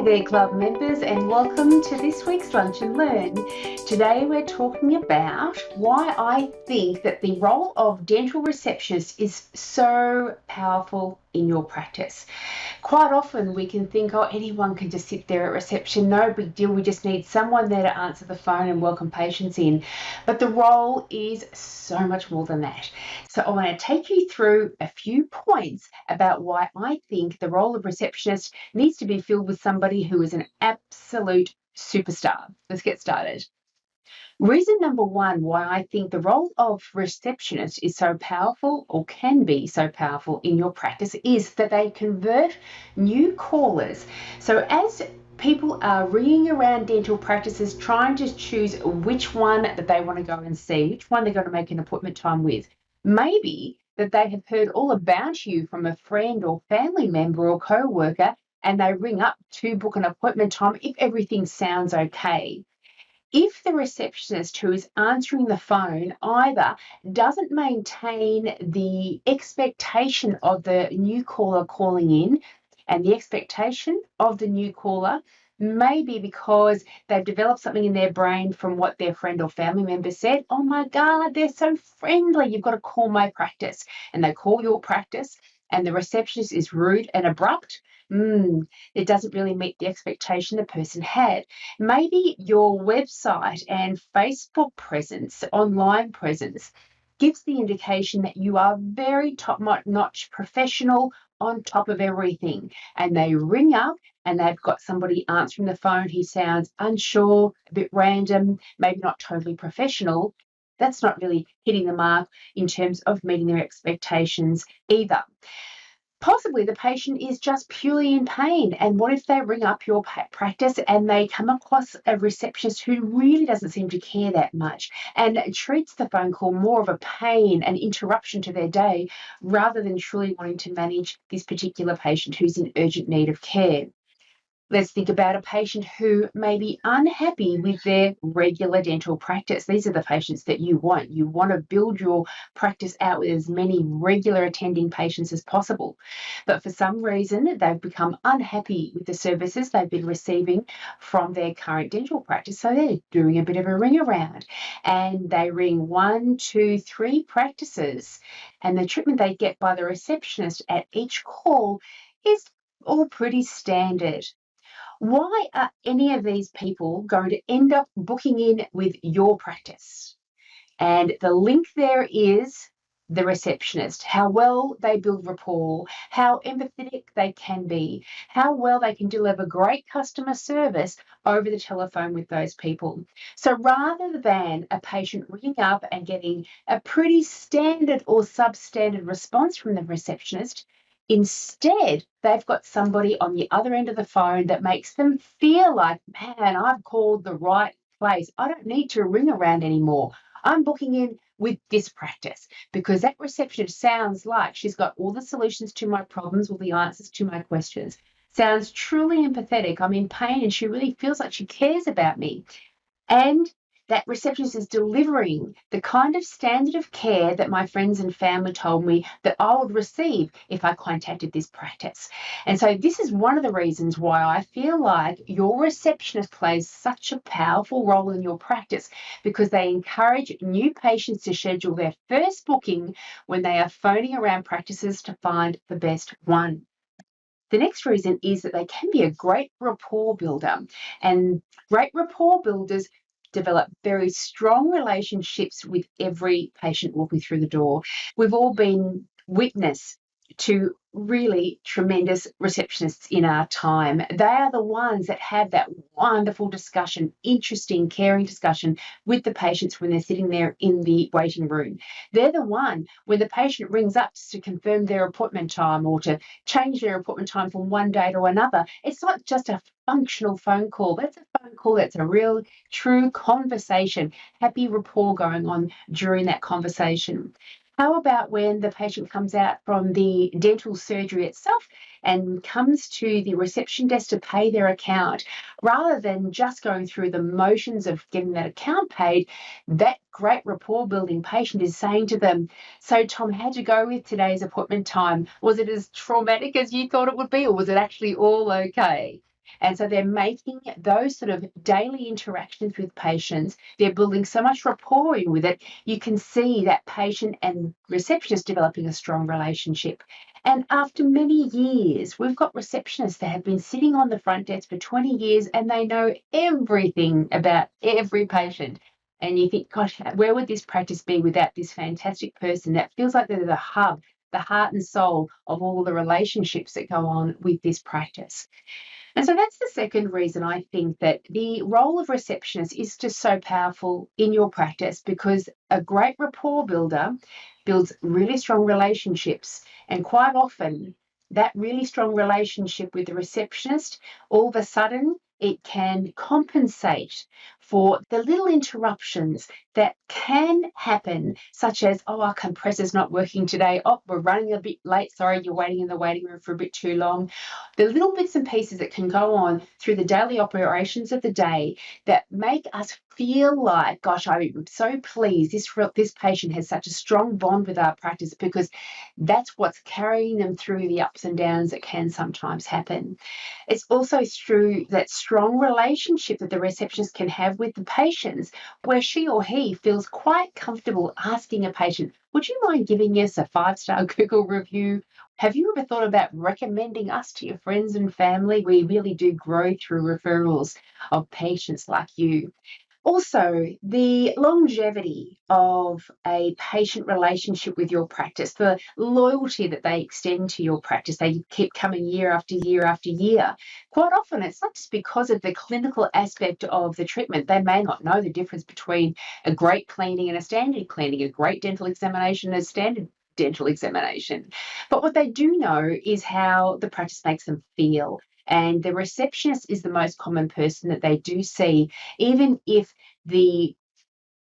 there, club members, and welcome to this week's Lunch and Learn. Today we're talking about why I think that the role of dental receptionist is so powerful in your practice. Quite often we can think, oh, anyone can just sit there at reception, no big deal, we just need someone there to answer the phone and welcome patients in. But the role is so much more than that. So I want to take you through a few points about why I think the role of receptionist needs to be filled with somebody who is an absolute superstar. Let's get started. Reason number one why I think the role of receptionist is so powerful, or can be so powerful in your practice, is that they convert new callers. So as people are ringing around dental practices trying to choose which one that they want to go and see, which one they're going to make an appointment time with, maybe that they have heard all about you from a friend or family member or co-worker, and they ring up to book an appointment time if everything sounds okay. If the receptionist who is answering the phone either doesn't maintain the expectation of the new caller calling in, and the expectation of the new caller may be because they've developed something in their brain from what their friend or family member said, oh my God, they're so friendly, you've got to call my practice. And they call your practice and the receptionist is rude and abrupt. It doesn't really meet the expectation the person had. Maybe your website and Facebook presence, online presence, gives the indication that you are very top-notch professional, on top of everything. And they ring up and they've got somebody answering the phone who sounds unsure, a bit random, maybe not totally professional. That's not really hitting the mark in terms of meeting their expectations either. Possibly the patient is just purely in pain. And what if they ring up your practice and they come across a receptionist who really doesn't seem to care that much and treats the phone call more of a pain, an interruption to their day, rather than truly wanting to manage this particular patient who's in urgent need of care? Let's think about a patient who may be unhappy with their regular dental practice. These are the patients that you want. You want to build your practice out with as many regular attending patients as possible. But for some reason, they've become unhappy with the services they've been receiving from their current dental practice. So they're doing a bit of a ring around and they ring 1, 2, 3 practices. And the treatment they get by the receptionist at each call is all pretty standard. Why are any of these people going to end up booking in with your practice? And the link there is the receptionist, how well they build rapport, how empathetic they can be, how well they can deliver great customer service over the telephone with those people. So rather than a patient ringing up and getting a pretty standard or substandard response from the receptionist, instead, they've got somebody on the other end of the phone that makes them feel like, man, I've called the right place. I don't need to ring around anymore. I'm booking in with this practice because that receptionist sounds like she's got all the solutions to my problems, all the answers to my questions. Sounds truly empathetic. I'm in pain and she really feels like she cares about me. And that receptionist is delivering the kind of standard of care that my friends and family told me that I would receive if I contacted this practice. And so this is one of the reasons why I feel like your receptionist plays such a powerful role in your practice, because they encourage new patients to schedule their first booking when they are phoning around practices to find the best one. The next reason is that they can be a great rapport builder, and great rapport builders develop very strong relationships with every patient walking through the door. We've all been witness to really tremendous receptionists in our time. They are the ones that have that wonderful discussion, interesting, caring discussion with the patients when they're sitting there in the waiting room. They're the one when the patient rings up to confirm their appointment time or to change their appointment time from one day to another. It's not just a functional phone call. That's a phone call that's a real, true conversation, happy rapport going on during that conversation. How about when the patient comes out from the dental surgery itself and comes to the reception desk to pay their account? Rather than just going through the motions of getting that account paid, that great rapport building patient is saying to them, so Tom, how'd you go with today's appointment time? Was it as traumatic as you thought it would be, or was it actually all okay? And so they're making those sort of daily interactions with patients, they're building so much rapport in with it. You can see that patient and receptionist developing a strong relationship. And after many years, we've got receptionists that have been sitting on the front desk for 20 years and they know everything about every patient. And you think, gosh, where would this practice be without this fantastic person that feels like they're the hub, the heart and soul of all the relationships that go on with this practice? And so that's the second reason I think that the role of receptionist is just so powerful in your practice, because a great rapport builder builds really strong relationships. And quite often, that really strong relationship with the receptionist, all of a sudden, it can compensate for the little interruptions that can happen, such as, oh, our compressor's not working today. Oh, we're running a bit late. Sorry, you're waiting in the waiting room for a bit too long. The little bits and pieces that can go on through the daily operations of the day that make us feel like, gosh, I'm so pleased this patient has such a strong bond with our practice, because that's what's carrying them through the ups and downs that can sometimes happen. It's also through that strong relationship that the receptionist can have with the patients, where she or he feels quite comfortable asking a patient, would you mind giving us a 5-star Google review? Have you ever thought about recommending us to your friends and family? We really do grow through referrals of patients like you. Also, the longevity of a patient relationship with your practice, the loyalty that they extend to your practice, they keep coming year after year after year. Quite often, it's not just because of the clinical aspect of the treatment. They may not know the difference between a great cleaning and a standard cleaning, a great dental examination and a standard dental examination. But what they do know is how the practice makes them feel. And the receptionist is the most common person that they do see, even if the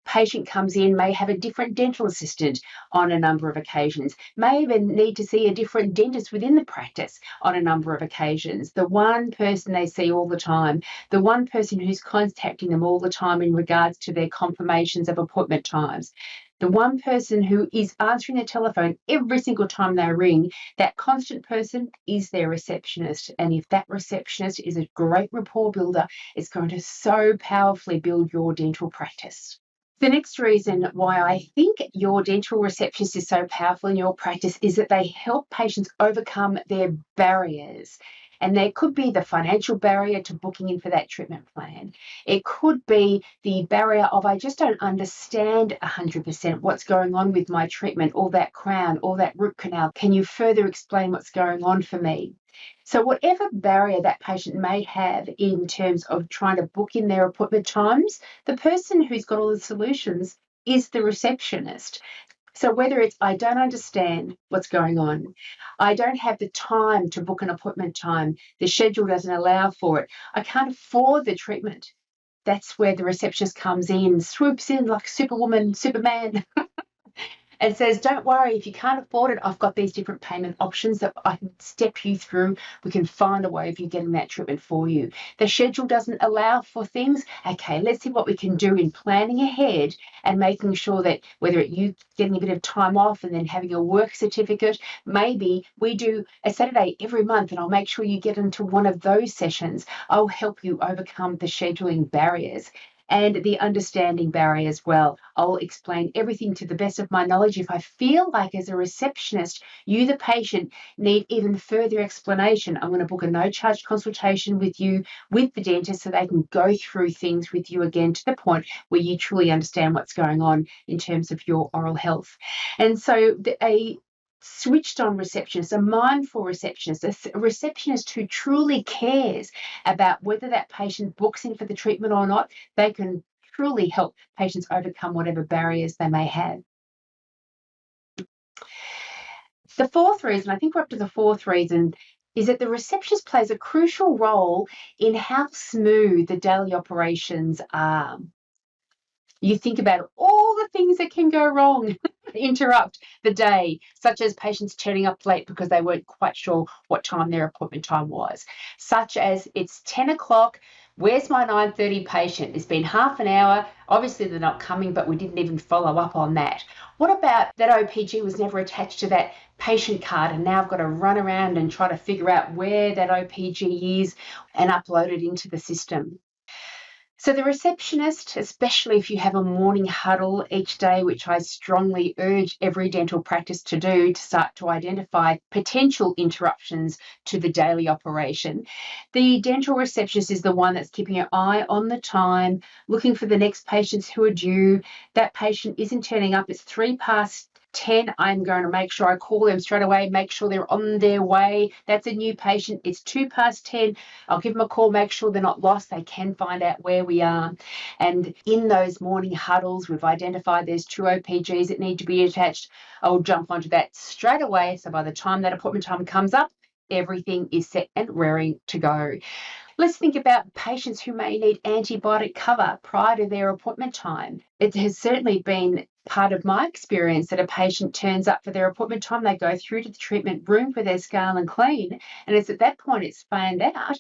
patient comes in, may have a different dental assistant on a number of occasions, may even need to see a different dentist within the practice on a number of occasions. The one person they see all the time, the one person who's contacting them all the time in regards to their confirmations of appointment times, the one person who is answering the telephone every single time they ring, that constant person is their receptionist. And if that receptionist is a great rapport builder, it's going to so powerfully build your dental practice. The next reason why I think your dental receptionist is so powerful in your practice is that they help patients overcome their barriers. And there could be the financial barrier to booking in for that treatment plan. It could be the barrier of, I just don't understand 100% what's going on with my treatment, or that crown, or that root canal. Can you further explain what's going on for me? So whatever barrier that patient may have in terms of trying to book in their appointment times, the person who's got all the solutions is the receptionist. So whether it's, I don't understand what's going on, I don't have the time to book an appointment time, the schedule doesn't allow for it, I can't afford the treatment, that's where the receptionist comes in, swoops in like Superwoman, Superman, and says, don't worry, if you can't afford it, I've got these different payment options that I can step you through. We can find a way of you getting that treatment for you. The schedule doesn't allow for things. Okay, let's see what we can do in planning ahead and making sure that whether you getting a bit of time off and then having a work certificate, maybe we do a Saturday every month and I'll make sure you get into one of those sessions. I'll help you overcome the scheduling barriers and the understanding barrier as well. I'll explain everything to the best of my knowledge. If I feel like as a receptionist, you, the patient, need even further explanation, I'm going to book a no-charge consultation with you, with the dentist, so they can go through things with you again to the point where you truly understand what's going on in terms of your oral health. And so a switched on receptionist, a mindful receptionist, a receptionist who truly cares about whether that patient books in for the treatment or not, they can truly help patients overcome whatever barriers they may have. The fourth reason, I think we're up to the fourth reason, is that the receptionist plays a crucial role in how smooth the daily operations are. You think about all the things that can go wrong, interrupt the day, such as patients turning up late because they weren't quite sure what time their appointment time was, such as it's 10 o'clock, Where's my 9:30 patient? It's been half an hour. Obviously they're not coming, but we didn't even follow up on that. What about that OPG was never attached to that patient card, and now I've got to run around and try to figure out where that OPG is and upload it into the system. So the receptionist, especially if you have a morning huddle each day, which I strongly urge every dental practice to do to start to identify potential interruptions to the daily operation, the dental receptionist is the one that's keeping an eye on the time, looking for the next patients who are due. That patient isn't turning up. It's 10. I'm going to make sure I call them straight away, make sure they're on their way. That's a new patient. It's 10. I'll give them a call, make sure they're not lost. They can find out where we are. And in those morning huddles, we've identified there's 2 OPGs that need to be attached. I'll jump onto that straight away. So by the time that appointment time comes up, everything is set and raring to go. Let's think about patients who may need antibiotic cover prior to their appointment time. It has certainly been part of my experience that a patient turns up for their appointment time, they go through to the treatment room for their scale and clean, and it's at that point it's found out,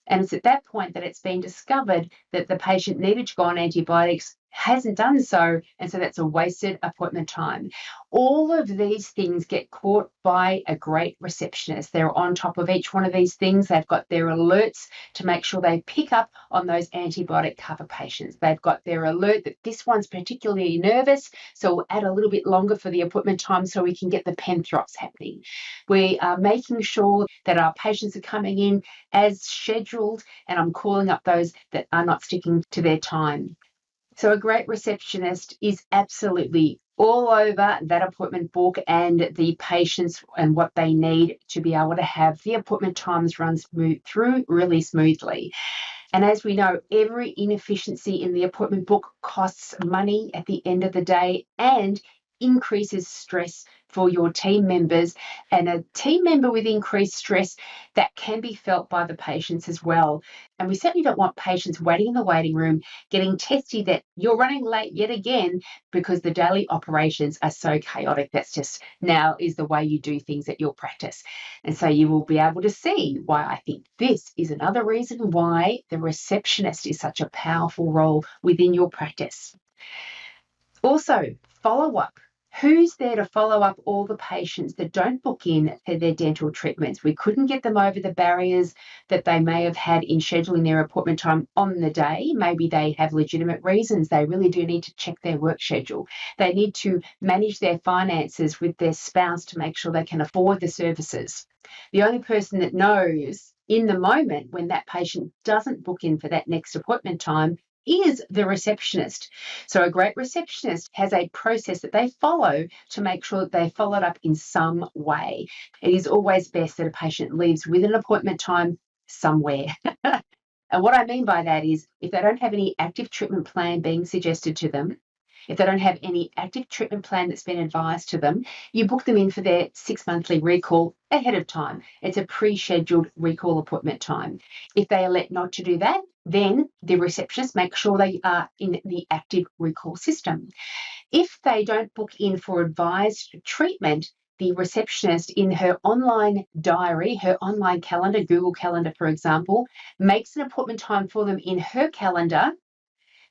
and it's at that point that it's been discovered that the patient needed to go on antibiotics, hasn't done so, and so that's a wasted appointment time. All of these things get caught by a great receptionist. They're on top of each one of these things. They've got their alerts to make sure they pick up on those antibiotic cover patients. They've got their alert that this one's particularly nervous, so we'll add a little bit longer for the appointment time so we can get the pen drops happening. We are making sure that our patients are coming in as scheduled, and I'm calling up those that are not sticking to their time. So a great receptionist is absolutely all over that appointment book and the patients and what they need to be able to have the appointment times run through really smoothly. And as we know, every inefficiency in the appointment book costs money at the end of the day and increases stress for your team members. And a team member with increased stress, that can be felt by the patients as well. And we certainly don't want patients waiting in the waiting room, getting testy that you're running late yet again because the daily operations are so chaotic. That's just now is the way you do things at your practice. And so you will be able to see why I think this is another reason why the receptionist is such a powerful role within your practice. Also, follow-up. Who's there to follow up all the patients that don't book in for their dental treatments? We couldn't get them over the barriers that they may have had in scheduling their appointment time on the day. Maybe they have legitimate reasons. They really do need to check their work schedule. They need to manage their finances with their spouse to make sure they can afford the services. The only person that knows in the moment when that patient doesn't book in for that next appointment time is the receptionist. So a great receptionist has a process that they follow to make sure that they follow it up in some way. It is always best that a patient leaves with an appointment time somewhere. And what I mean by that is if they don't have any active treatment plan being suggested to them, if they don't have any active treatment plan that's been advised to them, you book them in for their 6-monthly recall ahead of time. It's a pre-scheduled recall appointment time. If they elect not to do that, then the receptionist makes sure they are in the active recall system. If they don't book in for advised treatment, the receptionist in her online diary, her online calendar, Google Calendar, for example, makes an appointment time for them in her calendar.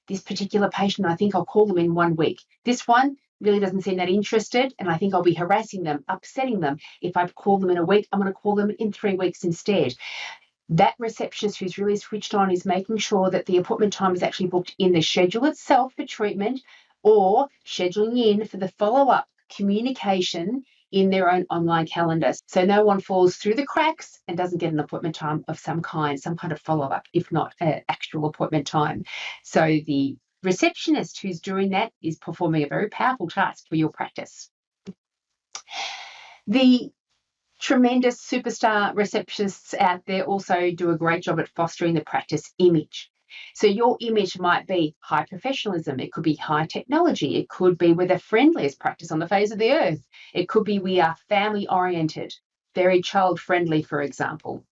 This particular patient, I think I'll call them in 1 week. This one really doesn't seem that interested, and I think I'll be harassing them, upsetting them. If I call them in a week, I'm going to call them in 3 weeks instead. That receptionist who's really switched on is making sure that the appointment time is actually booked in the schedule itself for treatment or scheduling in for the follow-up communication in their own online calendar. So no one falls through the cracks and doesn't get an appointment time of some kind of follow-up, if not an actual appointment time. So the receptionist who's doing that is performing a very powerful task for your practice. The tremendous superstar receptionists out there also do a great job at fostering the practice image. So your image might be high professionalism. It could be high technology. It could be we're the friendliest practice on the face of the earth. It could be we are family oriented, very child friendly, for example.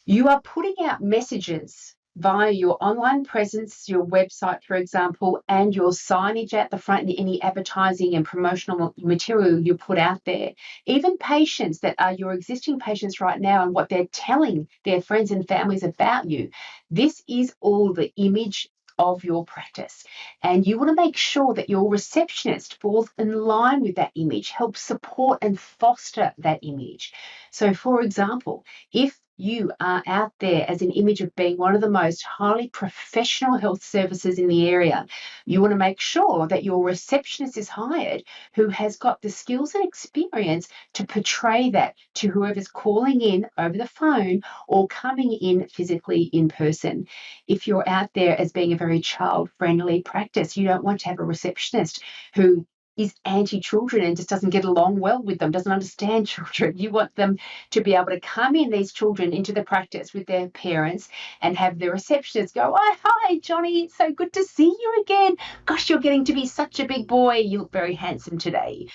You are putting out messages via your online presence, your website, for example, and your signage at the front, and any advertising and promotional material you put out there. Even patients that are your existing patients right now and what they're telling their friends and families about you. This is all the image of your practice. And you want to make sure that your receptionist falls in line with that image, helps support and foster that image. So, for example, if you are out there as an image of being one of the most highly professional health services in the area, you want to make sure that your receptionist is hired who has got the skills and experience to portray that to whoever's calling in over the phone or coming in physically in person. If you're out there as being a very child-friendly practice, you don't want to have a receptionist who is anti-children and just doesn't get along well with them, doesn't understand children. You want them to be able to come in, these children, into the practice with their parents and have the receptionist go, "Oh, hi, Johnny, it's so good to see you again. Gosh, you're getting to be such a big boy. You look very handsome today."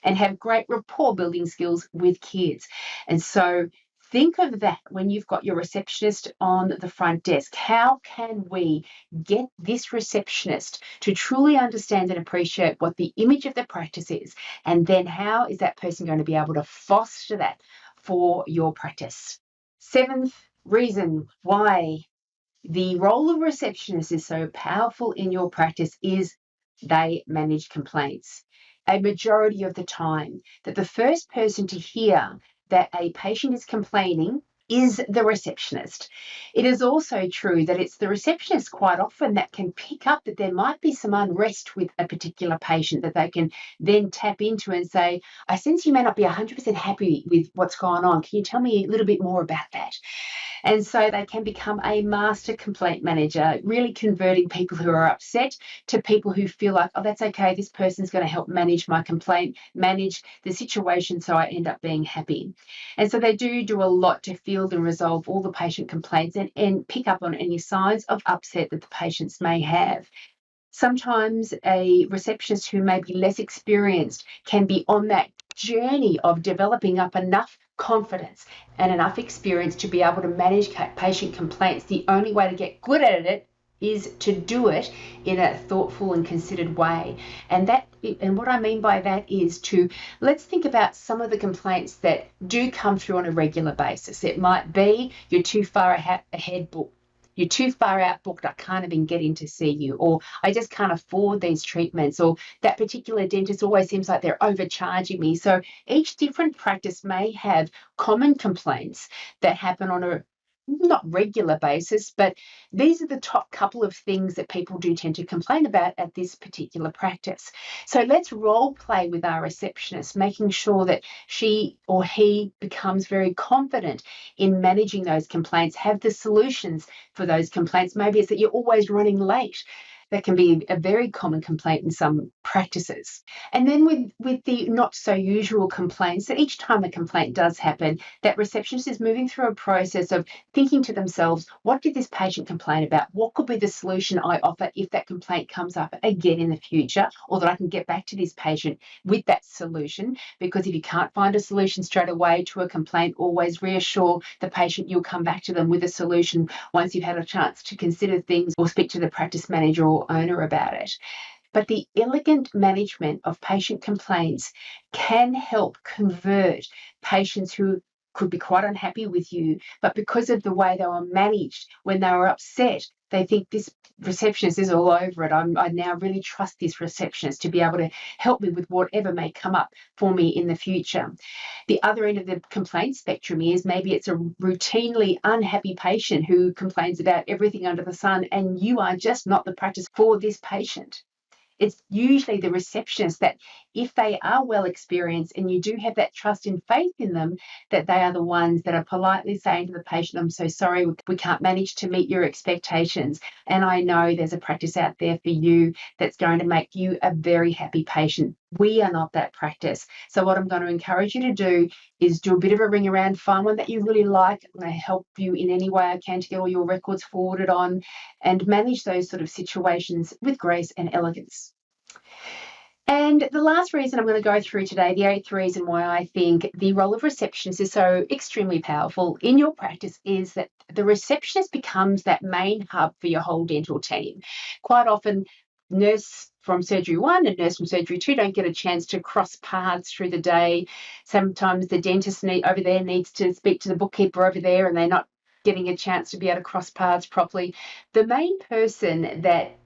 And have great rapport building skills with kids. And so think of that when you've got your receptionist on the front desk. How can we get this receptionist to truly understand and appreciate what the image of the practice is? And then how is that person going to be able to foster that for your practice? Seventh reason why the role of receptionist is so powerful in your practice is they manage complaints. A majority of the time, that the first person to hear that a patient is complaining is the receptionist. It is also true that it's the receptionist quite often that can pick up that there might be some unrest with a particular patient that they can then tap into and say, "I sense you may not be 100% happy with what's going on. Can you tell me a little bit more about that?" And so they can become a master complaint manager, really converting people who are upset to people who feel like, "Oh, that's okay. This person's going to help manage my complaint, manage the situation so I end up being happy." And so they do a lot to field and resolve all the patient complaints and pick up on any signs of upset that the patients may have. Sometimes a receptionist who may be less experienced can be on that journey of developing up enough confidence and enough experience to be able to manage patient complaints. The only way to get good at it is to do it in a thoughtful and considered way. And what I mean by that is let's think about some of the complaints that do come through on a regular basis. It might be you're too far ahead booked. You're too far out booked. I can't even get in to see you. Or I just can't afford these treatments. Or that particular dentist always seems like they're overcharging me. So each different practice may have common complaints that happen on a not regular basis, but these are the top couple of things that people do tend to complain about at this particular practice. So let's role play with our receptionist, making sure that she or he becomes very confident in managing those complaints, have the solutions for those complaints. Maybe it's that you're always running late. That can be a very common complaint in some practices. And then with the not so usual complaints, that each time a complaint does happen, that receptionist is moving through a process of thinking to themselves, what did this patient complain about? What could be the solution I offer if that complaint comes up again in the future, or that I can get back to this patient with that solution? Because if you can't find a solution straight away to a complaint, always reassure the patient you'll come back to them with a solution once you've had a chance to consider things or speak to the practice manager or owner about it. But the elegant management of patient complaints can help convert patients who could be quite unhappy with you, but because of the way they were managed when they were upset, they think this receptionist is all over it. I now really trust this receptionist to be able to help me with whatever may come up for me in the future. The other end of the complaint spectrum is maybe it's a routinely unhappy patient who complains about everything under the sun, and you are just not the practice for this patient. It's usually the receptionist that, if they are well experienced and you do have that trust and faith in them, that they are the ones that are politely saying to the patient, "I'm so sorry, we can't manage to meet your expectations. And I know there's a practice out there for you that's going to make you a very happy patient. We are not that practice. So what I'm going to encourage you to do is do a bit of a ring around, find one that you really like. I'm going to help you in any way I can to get all your records forwarded on and manage those sort of situations with grace and elegance." And And the last reason I'm going to go through today, the eighth reason why I think the role of receptionist is so extremely powerful in your practice, is that the receptionist becomes that main hub for your whole dental team. Quite often, nurse from surgery 1 and nurse from surgery 2 don't get a chance to cross paths through the day. Sometimes the dentist over there needs to speak to the bookkeeper over there, and they're not getting a chance to be able to cross paths properly. The main person that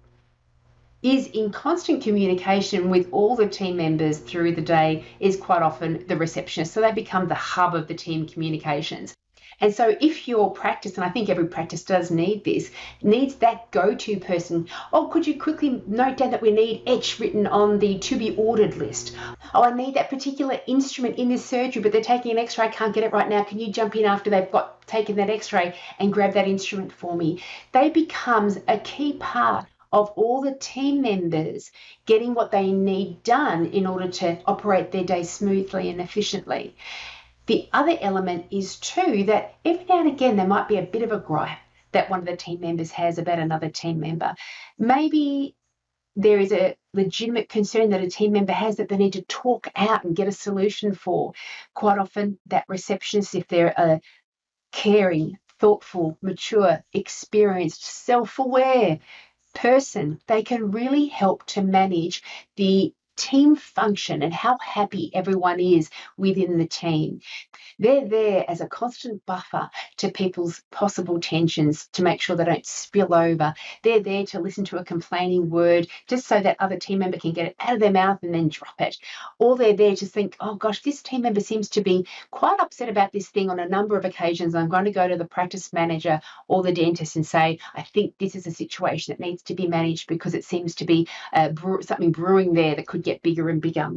is in constant communication with all the team members through the day is quite often the receptionist. So they become the hub of the team communications. And so if your practice, and I think every practice does need this, needs that go-to person. Oh, could you quickly note down that we need H written on the to be ordered list? Oh, I need that particular instrument in this surgery, but they're taking an x-ray, I can't get it right now. Can you jump in after they've taken that x-ray and grab that instrument for me? They becomes a key part of all the team members getting what they need done in order to operate their day smoothly and efficiently. The other element is too that every now and again there might be a bit of a gripe that one of the team members has about another team member. Maybe there is a legitimate concern that a team member has that they need to talk out and get a solution for. Quite often that receptionist, if they're a caring, thoughtful, mature, experienced, self-aware person, they can really help to manage the team function and how happy everyone is within the team. They're there as a constant buffer to people's possible tensions to make sure they don't spill over. They're there to listen to a complaining word just so that other team member can get it out of their mouth and then drop it. Or they're there to think, oh gosh, this team member seems to be quite upset about this thing on a number of occasions. I'm going to go to the practice manager or the dentist and say, I think this is a situation that needs to be managed because it seems to be something brewing there that could get bigger and bigger.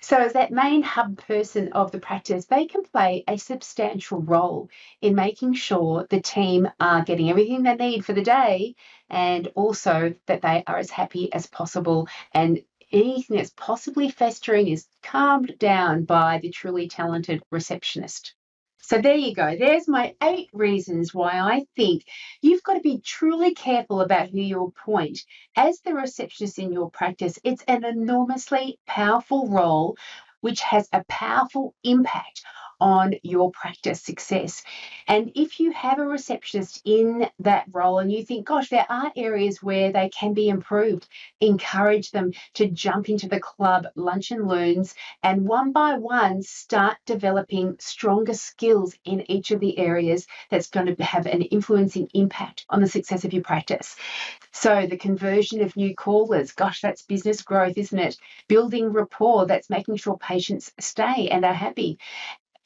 So as that main hub person of the practice, they can play a substantial role in making sure the team are getting everything they need for the day, and also that they are as happy as possible, and anything that's possibly festering is calmed down by the truly talented receptionist. So there you go. There's my 8 reasons why I think you've got to be truly careful about who you appoint as the receptionist in your practice. It's an enormously powerful role which has a powerful impact on your practice success. And if you have a receptionist in that role and you think, gosh, there are areas where they can be improved, encourage them to jump into the club lunch and learns, and one by one start developing stronger skills in each of the areas that's going to have an influencing impact on the success of your practice. So the conversion of new callers, gosh, that's business growth, isn't it? Building rapport, that's making sure patients stay and are happy.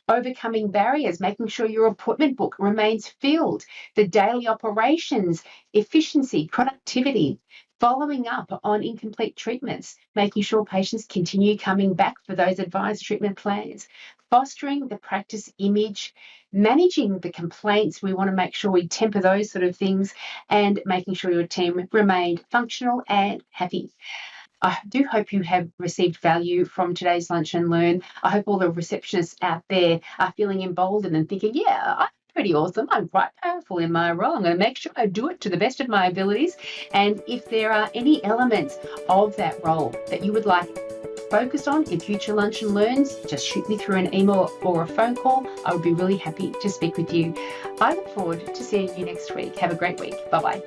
Overcoming barriers, making sure your appointment book remains filled, the daily operations, efficiency, productivity, following up on incomplete treatments, making sure patients continue coming back for those advised treatment plans, fostering the practice image, managing the complaints. We want to make sure we temper those sort of things, and making sure your team remained functional and happy. I do hope you have received value from today's Lunch and Learn. I hope all the receptionists out there are feeling emboldened and thinking, yeah, I'm pretty awesome. I'm quite powerful in my role. I'm going to make sure I do it to the best of my abilities. And if there are any elements of that role that you would like focused on in future Lunch and Learns, just shoot me through an email or a phone call. I would be really happy to speak with you. I look forward to seeing you next week. Have a great week. Bye-bye.